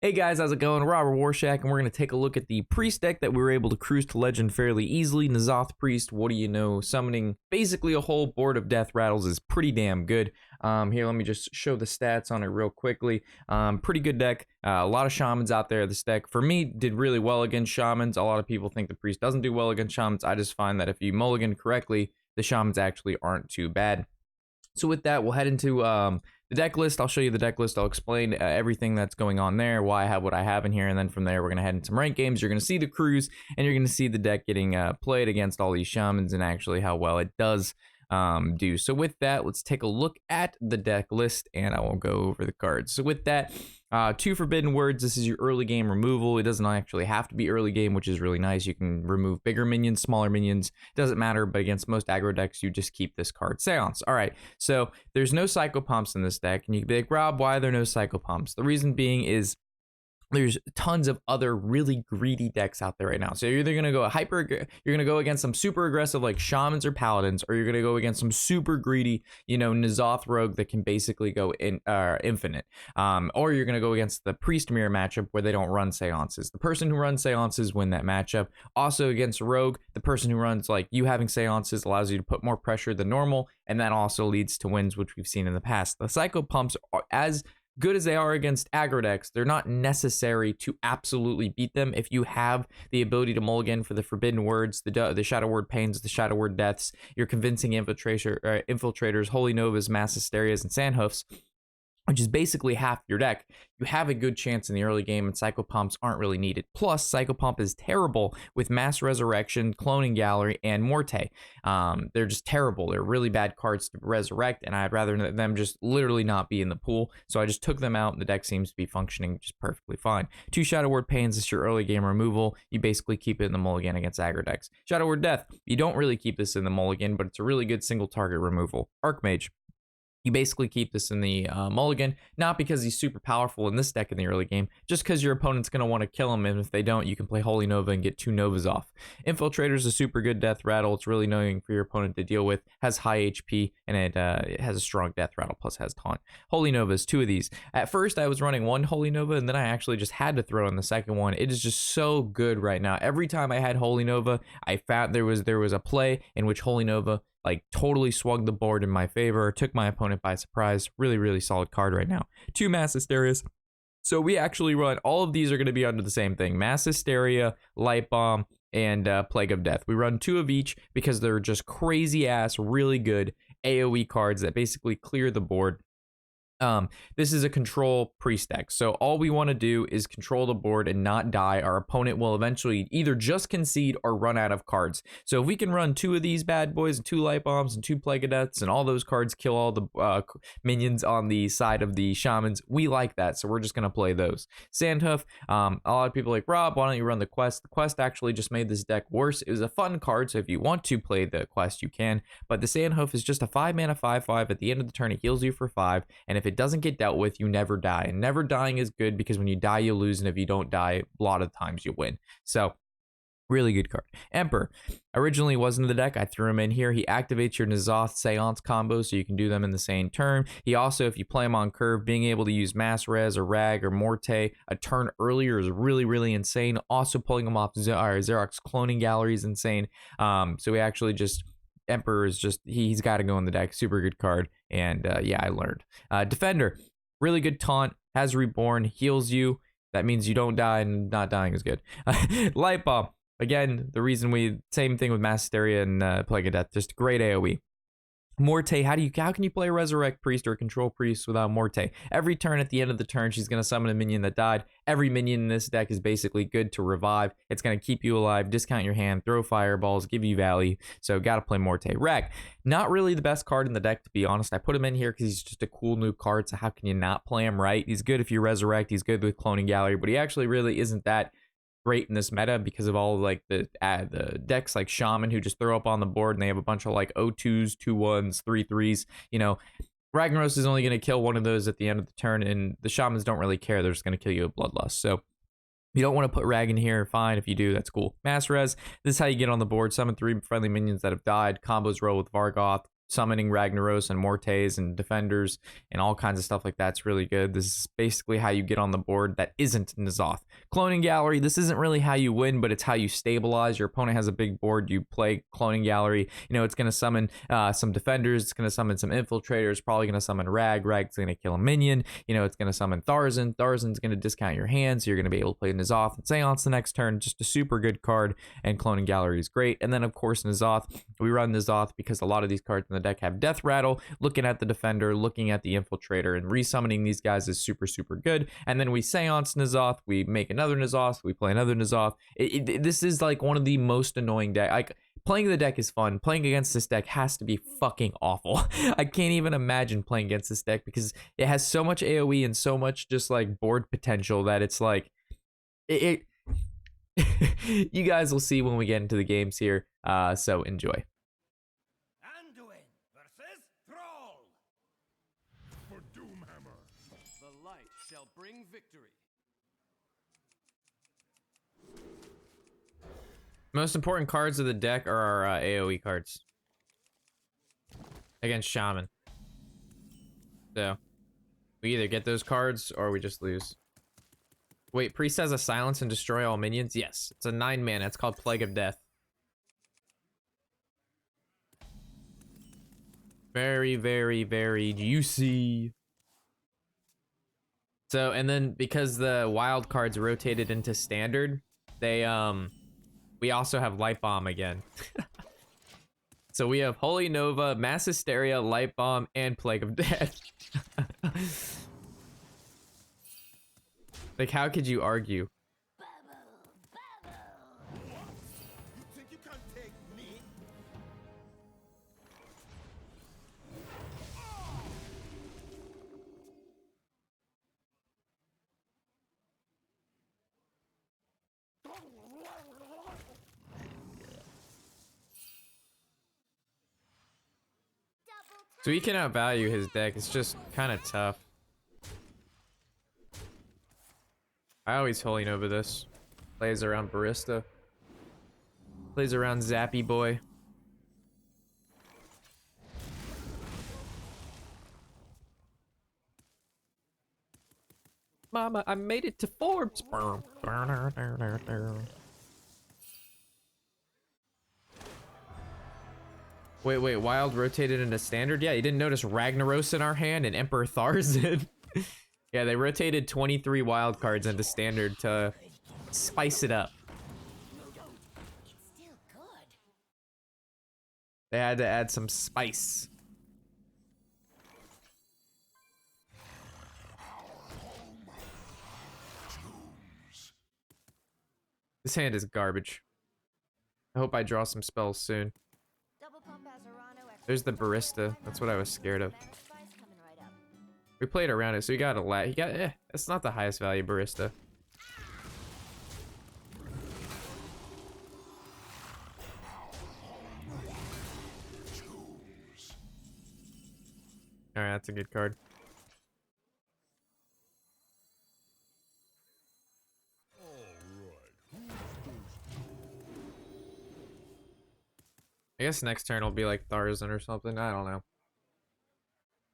Hey guys, how's it going? Robert Warshak, and we're going to take a look at the Priest deck that we were able to cruise to Legend fairly easily. N'Zoth Priest, what do you know? Summoning basically a whole board of death rattles is pretty damn good. Here, let me just show the stats on it real quickly. Pretty good deck. A lot of Shamans out there. This deck, for me, did really well against Shamans. A lot of people think the Priest doesn't do well against Shamans. I just find that if you mulligan correctly, the Shamans actually aren't too bad. So with that, we'll head into the deck list. I'll show you the deck list. I'll explain everything that's going on there, why I have what I have in here, and then from there, we're going to head into some ranked games. You're going to see the cruise, and you're going to see the deck getting played against all these Shamans and actually how well it does do. So with that, let's take a look at the deck list, and I won't go over the cards. So with that, 2 Forbidden Words. This is your early game removal. It doesn't actually have to be early game, which is really nice. You can remove bigger minions, smaller minions. Doesn't matter, but against most aggro decks, you just keep this card. Seance. All right, so there's no Psychopomps in this deck, and you can be like, Rob, why are there no Psychopomps? The reason being is there's tons of other really greedy decks out there right now. So you're either gonna go you're gonna go against some super aggressive like Shamans or Paladins, or you're gonna go against some super greedy, N'Zoth Rogue that can basically go in infinite. Or you're gonna go against the Priest Mirror matchup where they don't run Seances. The person who runs Seances win that matchup. Also against Rogue, the person who runs like you having Seances allows you to put more pressure than normal, and that also leads to wins, which we've seen in the past. The Psycho Pumps are as good as they are against aggro decks, they're not necessary to absolutely beat them. If you have the ability to mulligan for the Forbidden Words, the Shadow Word Pains, the Shadow Word Deaths, your Convincing Infiltrators, Holy Novas, Mass Hysterias, and Sandhoofs, which is basically half your deck, you have a good chance in the early game, and Psychopomps aren't really needed. Plus, Psychopomp is terrible with Mass Resurrection, Cloning Gallery, and Morte. They're just terrible. They're really bad cards to resurrect, and I'd rather them just literally not be in the pool. So I just took them out, and the deck seems to be functioning just perfectly fine. 2 Shadow Word Pains is your early game removal. You basically keep it in the mulligan against aggro decks. Shadow Word Death, you don't really keep this in the mulligan, but it's a really good single target removal. Archmage, you basically keep this in the mulligan, not because he's super powerful in this deck in the early game, just because your opponent's going to want to kill him, and if they don't, you can play Holy Nova and get 2 Novas off. Infiltrator's a super good death rattle. It's really annoying for your opponent to deal with, has high HP, and it has a strong death rattle, plus has taunt. Holy Novas, 2 of these. At first, I was running 1 Holy Nova, and then I actually just had to throw in the second one. It is just so good right now. Every time I had Holy Nova, I found there was a play in which Holy Nova like totally swung the board in my favor, took my opponent by surprise. Really, really solid card right now. 2 Mass Hysterias. So we actually run, all of these are going to be under the same thing. Mass Hysteria, Light Bomb, and Plague of Death. We run 2 of each because they're just crazy ass, really good AoE cards that basically clear the board. This is a control priest deck, so all we want to do is control the board and not die. Our opponent will eventually either just concede or run out of cards. So if we can run 2 of these bad boys and 2 light bombs and 2 plague of deaths and all those cards kill all the minions on the side of the Shamans, we like that, so we're just going to play those. Sandhoof, a lot of people are like, Rob, why don't you run the quest? The quest actually just made this deck worse. It was a fun card, so if you want to play the quest, you can, but the Sandhoof is just a 5-mana 5/5. At the end of the turn, it heals you for 5, and if it doesn't get dealt with, you never die. And never dying is good because when you die, you lose, and if you don't die, a lot of times you win. So really good card. Emperor originally wasn't in the deck. I threw him in here. He activates your N'Zoth Seance combo, so you can do them in the same turn. He also, if you play him on curve, being able to use Mass Res or Rag or Morte a turn earlier is really, really insane. Also pulling him off Xerox Cloning Gallery is insane. So we actually just, Emperor is just, he's got to go in the deck. Super good card. And yeah, I learned. Defender, really good taunt, has Reborn, heals you. That means you don't die, and not dying is good. Light Bomb, again, the reason same thing with Mass Hysteria and Plague of Death, just great AoE. Morte, how can you play a Resurrect Priest or a Control Priest without Morte? Every turn, at the end of the turn, she's going to summon a minion that died. Every minion in this deck is basically good to revive. It's going to keep you alive, discount your hand, throw fireballs, give you value. So got to play Morte. Rag, not really the best card in the deck, to be honest. I put him in here because he's just a cool new card, so how can you not play him, right? He's good if you Resurrect. He's good with Cloning Gallery, but he actually really isn't that great in this meta because of all like the decks like Shaman who just throw up on the board and they have a bunch of like 0-2s, 2-1s, 3-3s. Ragnaros is only going to kill one of those at the end of the turn, and the Shamans don't really care. They're just going to kill you with Bloodlust. So you don't want to put Rag in here, fine. If you do, that's cool. Mass Res, this is how you get on the board. Summon 3 friendly minions that have died. Combos roll with Vargoth. summoning Ragnaros and Mortes and Defenders and all kinds of stuff like that's really good. This is basically how you get on the board that isn't N'Zoth. Cloning Gallery, this isn't really how you win, but it's how you stabilize. Your opponent has a big board, you play Cloning Gallery, you know, it's going to summon some Defenders, it's going to summon some Infiltrators, probably going to summon Rag's going to kill a minion, you know, it's going to summon Tharzan's going to discount your hand, so you're going to be able to play N'Zoth and Seance the next turn. Just a super good card, and Cloning Gallery is great. And then of course N'Zoth, we run N'Zoth because a lot of these cards in the deck have Death Rattle. Looking at the Defender, looking at the Infiltrator, and resummoning these guys is super good. And then we Seance N'Zoth, we make another N'Zoth, we play another N'Zoth. This is like one of the most annoying decks. Like, playing the deck is fun. Playing against this deck has to be fucking awful. I can't even imagine playing against this deck because it has so much AoE and so much just like board potential that it's like it you guys will see when we get into the games here. So enjoy. Anduin versus Thrall. For Doomhammer. The light shall bring victory. Most important cards of the deck are our AoE cards against Shaman. So we either get those cards or we just lose. Wait, Priest has a silence and destroy all minions? Yes, it's a 9 mana. It's called Plague of Death. Very juicy. So, and then because the wild cards rotated into standard, they we also have Light Bomb again. So we have Holy Nova, Mass Hysteria, Light Bomb, and Plague of Death. Like, how could you argue? You think you can take me? So he can outvalue his deck. It's just kind of tough. I always Holy Nova this. Plays around Barista. Plays around Zappy Boy. Mama, I made it to Forbes. Wait, Wild rotated into standard? Yeah, you didn't notice Ragnaros in our hand and Emperor Tharzan? Yeah, they rotated 23 wild cards into standard to spice it up. They had to add some spice. This hand is garbage. I hope I draw some spells soon. There's the Barista. That's what I was scared of. We played around it, so he got a lot. He got, it's not the highest value Barista. Alright, that's a good card. I guess next turn will be like Tharzan or something. I don't know.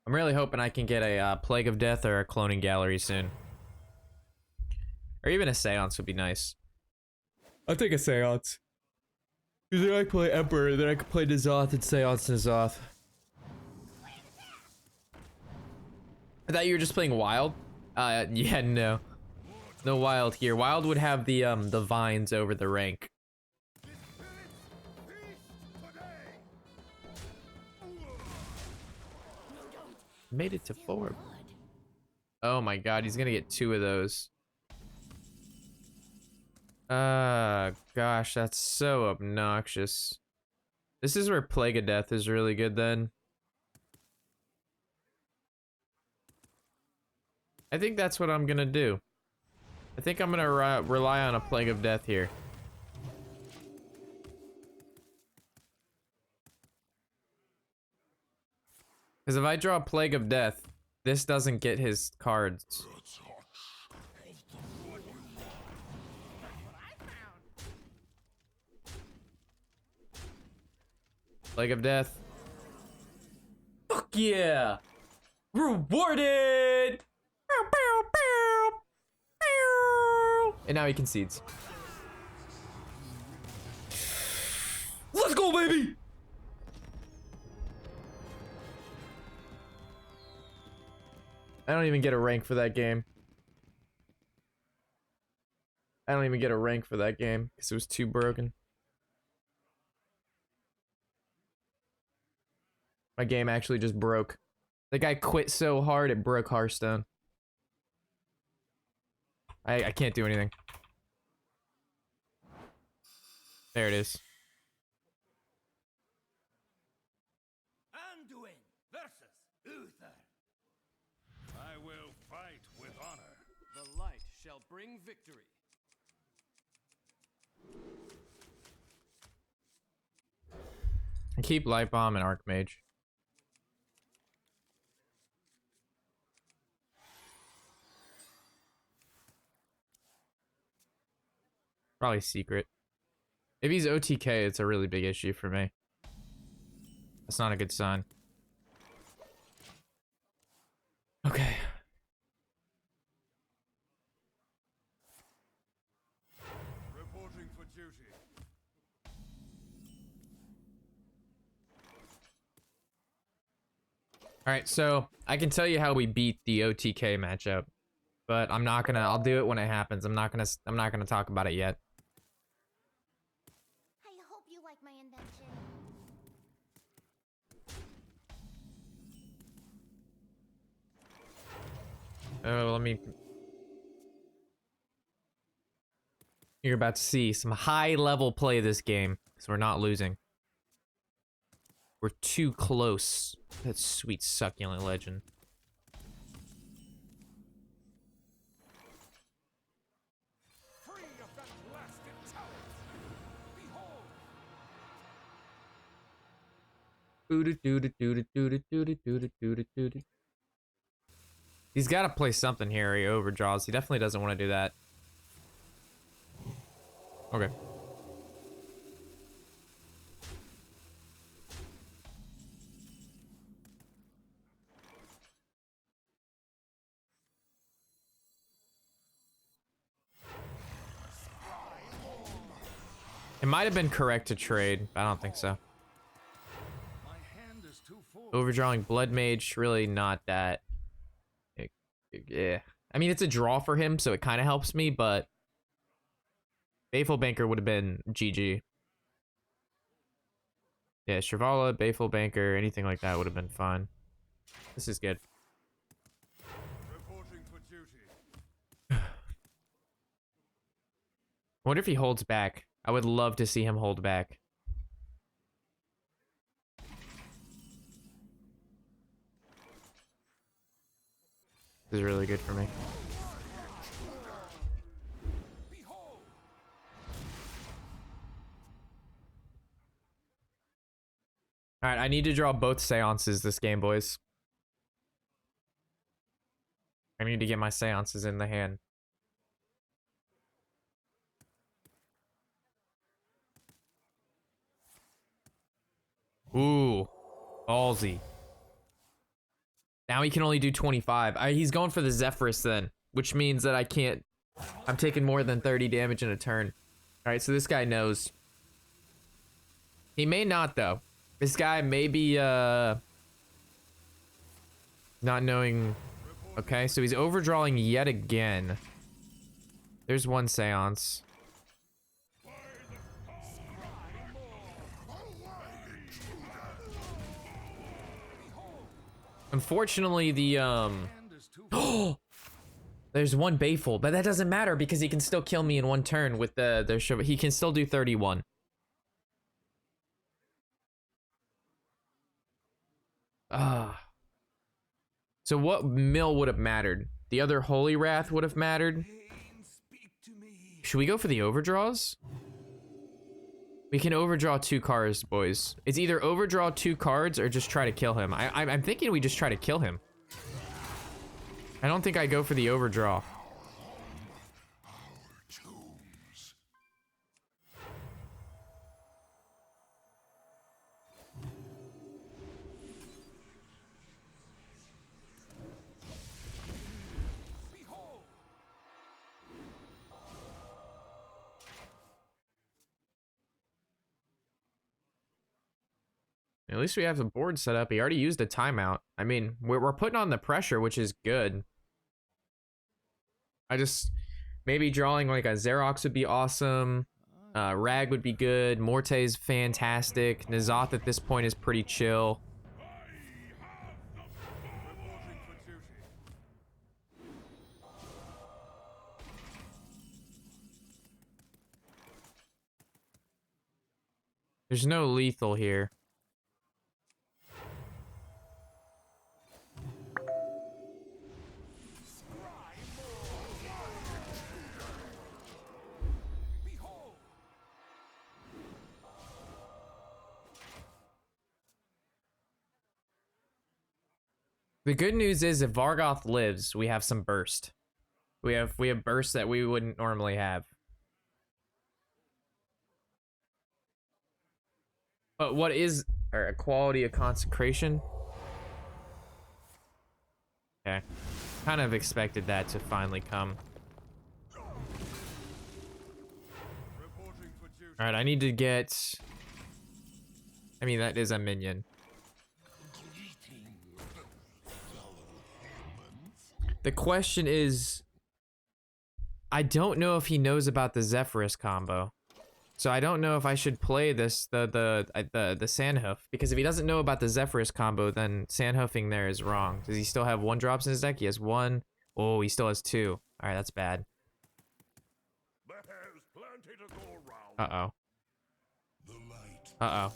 I'm really hoping I can get a Plague of Death or a Cloning Gallery soon. Or even a Seance would be nice. I'll take a Seance. Because then I can play Emperor, then I can play N'Zoth and Seance N'Zoth. I thought you were just playing Wild? Yeah, no. No Wild here. Wild would have the vines over the rank. Made it to 4. Oh my god, he's gonna get 2 of those. Gosh, that's so obnoxious. This is where Plague of Death is really good then. I think that's what I'm gonna do. I think I'm gonna rely on a Plague of Death here. Because if I draw Plague of Death, this doesn't get his cards. Plague of Death. yeah! Rewarded! And now he concedes. Let's go, baby! I don't even get a rank for that game. I don't even get a rank for that game because it was too broken. My game actually just broke. The guy quit so hard it broke Hearthstone. I can't do anything. There it is. Anduin versus Uther. I will fight with honor. The light shall bring victory. I keep Light Bomb and Archmage. Probably Secret. If he's OTK, it's a really big issue for me. That's not a good sign. Okay. Reporting for duty. All right, so I can tell you how we beat the OTK matchup, but I'm not gonna. I'll do it when it happens. I'm not gonna talk about it yet. I hope you like my invention. Oh, let me. You're about to see some high-level play this game, so we're not losing. We're too close. That sweet succulent legend. Free of that blasted talent. Behold. He's got to play something here. He overdraws. He definitely doesn't want to do that. Okay. It might have been correct to trade, but I don't think so. My hand is too full. Overdrawing Blood Mage, really not that. Yeah. I mean, it's a draw for him, so it kind of helps me, but Baleful Banker would have been GG. Yeah, Shrivala, Baleful Banker, anything like that would have been fine. This is good. Reporting for duty. I wonder if he holds back. I would love to see him hold back. This is really good for me. Behold. Alright, I need to draw both seances this game, boys. I need to get my seances in the hand. Ooh. Ballsy. Now he can only do 25. He's going for the Zephyrus then, which means that I can't... I'm taking more than 30 damage in a turn. Alright, so this guy knows. He may not, though. This guy may be, not knowing... Okay, so he's overdrawing yet again. There's one seance. Unfortunately, the, there's one Baleful, but that doesn't matter because he can still kill me in one turn with the show. He can still do 31. So what mill would have mattered? The other Holy Wrath would have mattered. Pain, speak to me. Should we go for the overdraws? We can overdraw 2 cards, boys. It's either overdraw 2 cards or just try to kill him. I'm thinking we just try to kill him. I don't think I go for the overdraw. At least we have the board set up. He already used a timeout. I mean, we're putting on the pressure, which is good. I just, maybe drawing like a Xerox would be awesome. Rag would be good. Morte's fantastic. N'Zoth at this point is pretty chill. Reporting for duty. There's no lethal here. The good news is if Vargoth lives, we have some burst. We have burst that we wouldn't normally have. But what is a quality of consecration? Okay. Kind of expected that to finally come. Reporting for duty. Alright, I need to get... I mean, that is a minion. The question is... I don't know if he knows about the Zephyrus combo. So I don't know if I should play this, the Sandhoof. Because if he doesn't know about the Zephyrus combo, then Sandhoofing there is wrong. Does he still have 1-drops in his deck? He has 1. Oh, he still has 2. Alright, that's bad. There's plenty to go around. Uh-oh. Uh-oh.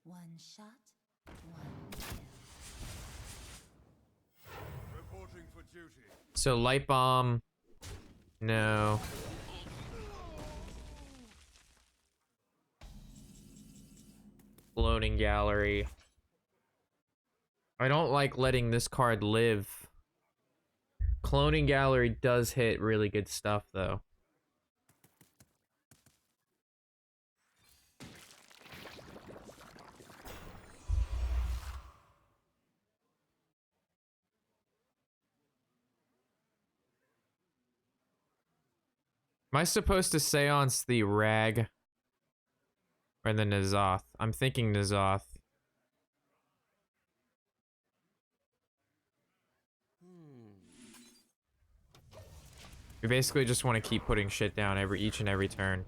One shot, one kill. Reporting for duty. So light bomb. No. Floating gallery. I don't like letting this card live. Cloning gallery does hit really good stuff though. Am I supposed to seance the Rag or the N'Zoth? I'm thinking N'Zoth. We basically just want to keep putting shit down each and every turn.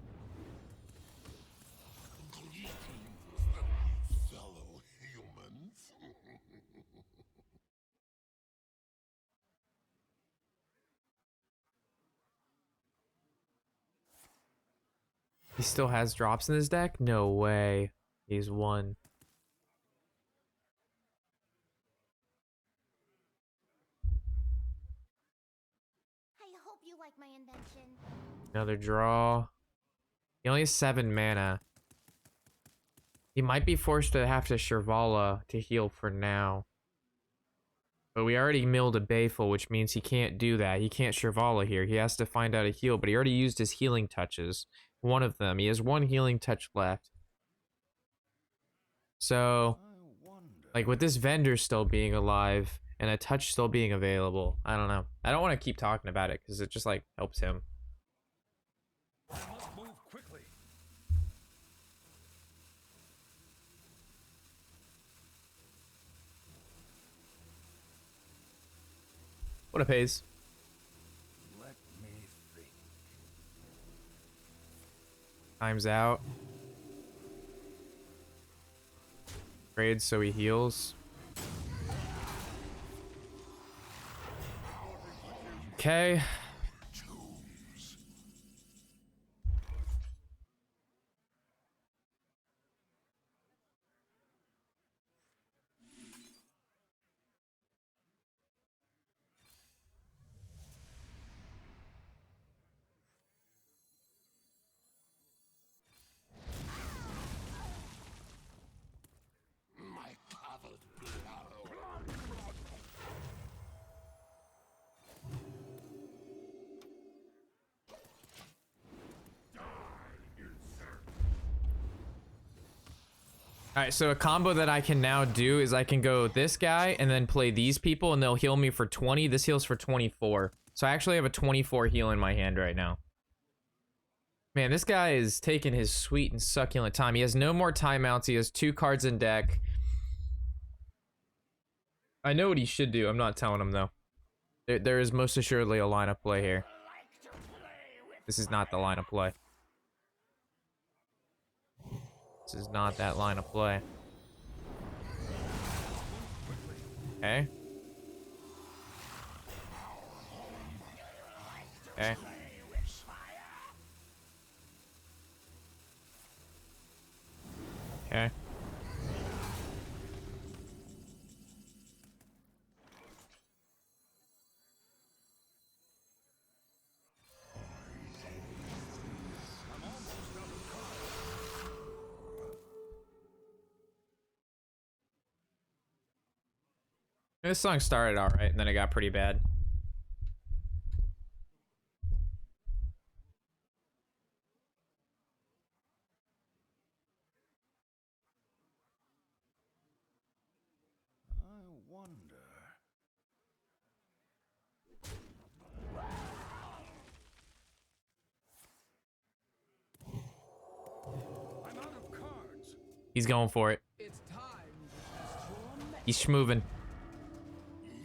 He still has drops in his deck? No way. He's 1. I hope you like my invention. Another draw. He only has 7 mana. He might be forced to have to Shirvala to heal for now. But we already milled a Bayful, which means he can't do that. He can't Shirvala here. He has to find out a heal, but he already used his healing touches. One of them. He has 1 healing touch left. So, like with this vendor still being alive and a touch still being available, I don't know. I don't want to keep talking about it because it just like helps him. I must move quickly. What a pays. Let me think. Time's out. Trades so he heals. Okay. All right, so a combo that I can now do is I can go this guy and then play these people and they'll heal me for 20. This heals for 24. So I actually have a 24 heal in my hand right now. Man, this guy is taking his sweet and succulent time. He has no more timeouts. He has 2 cards in deck. I know what he should do. I'm not telling him though. There is most assuredly a line of play here. This is not the line of play. This is not that line of play. Okay. Okay. Okay. This song started alright, and then it got pretty bad. I wonder. I'm out of cards. He's going for it. It's time to test your metal. He's schmoovin'.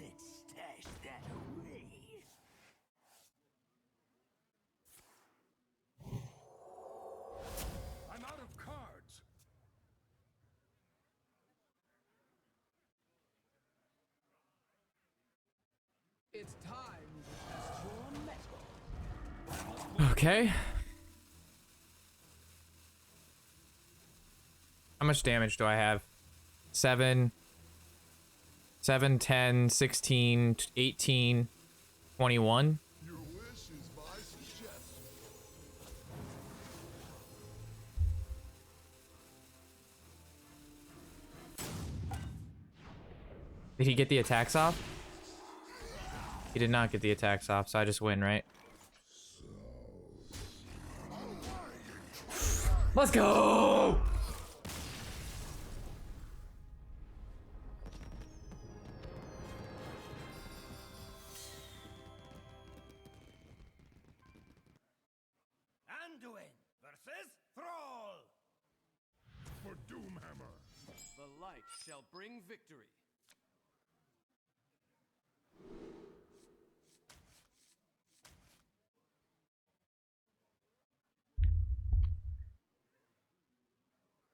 Let's stash that away. I'm out of cards. It's time to test your metal. Okay. How much damage do I have? 7, 10, 16, 18, 21. Your wish is my suggestion. Did he get the attacks off? He did not get the attacks off, so I just win, right? Let's go! Anduin versus Thrall. For Doomhammer. The light shall bring victory.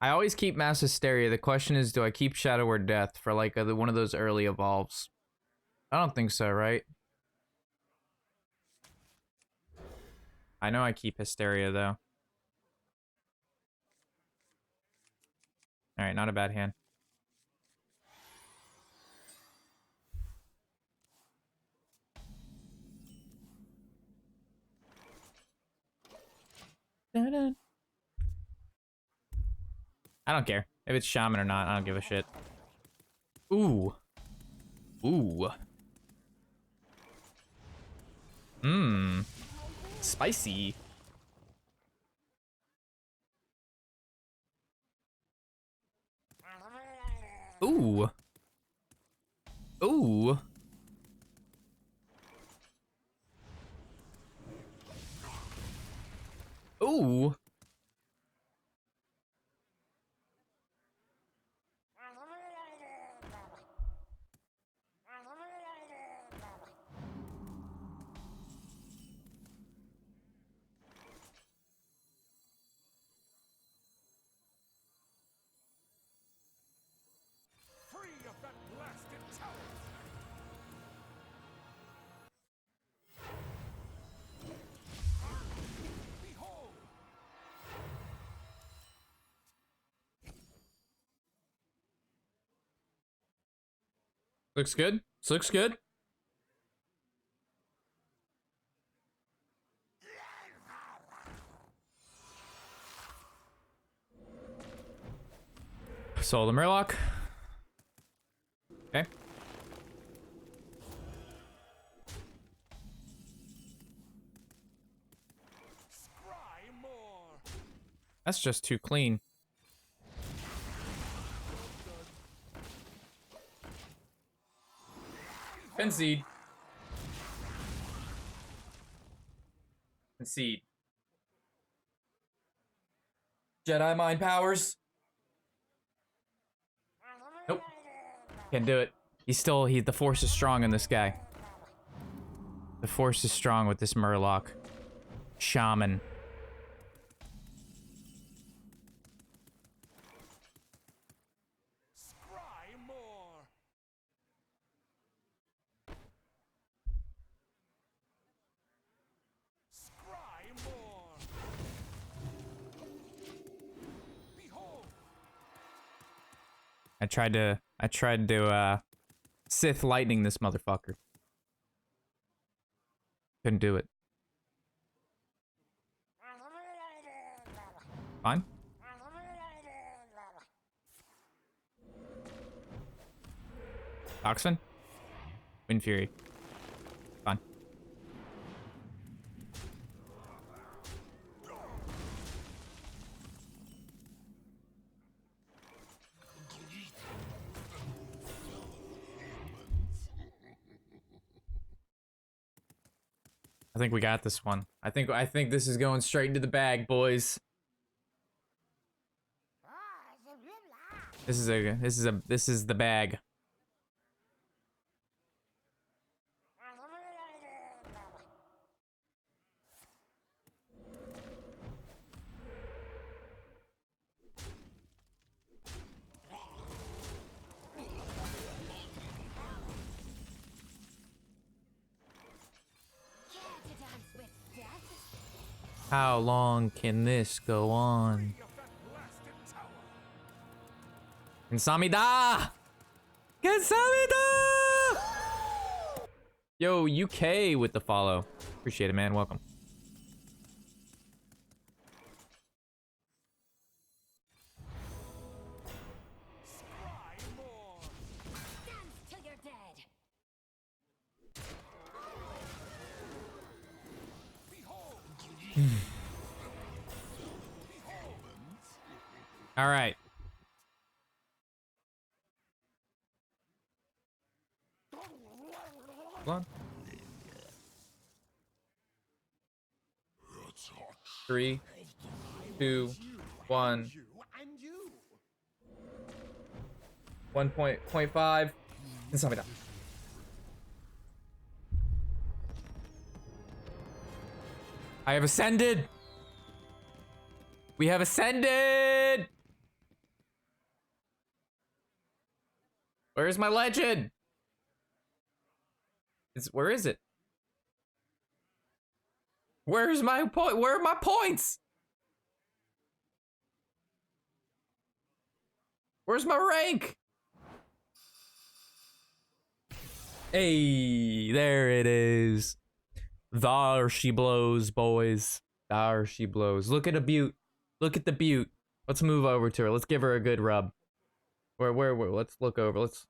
I always keep Mass Hysteria. The question is, do I keep Shadow or Death for like one of those early evolves? I don't think so, right? I know I keep Hysteria, though. Alright, not a bad hand. Dun-dun. I don't care. If it's Shaman or not, I don't give a shit. Ooh. Ooh. Mmm. Spicy. Ooh. Ooh. Ooh. Free of that blasted tower. Behold. Looks good. This looks good. Sold the Murloc. Okay. Scry more. That's just too clean. Concede. Concede. Jedi mind powers. Nope. Can't do it. The force is strong in this guy. The force is strong with this Murloc. Shaman. Scry more. Scry more. Behold. I tried to Sith lightning this motherfucker. Couldn't do it. Fine. Oxfin? Wind Fury. Fine. I think we got this one. I think this is going straight into the bag, boys. This is the bag. To dance with death? How long can this go on? Of that blasted tower. Insamida! Insamida! Yo, UK with the follow. Appreciate it, man. Welcome. Scry more. Dance till you're dead. Behold. All right. Hold on. 3, 2, 1. 1.5. Insamida. I have ascended. We have ascended. Where's my legend? Where is it? Where's my point? Where are my points? Where's my rank? Hey, there it is. Thar she blows, boys. Thar she blows. Look at a butte. Look at the butte. Let's move over to her. Let's give her a good rub. Where? Let's look over. Let's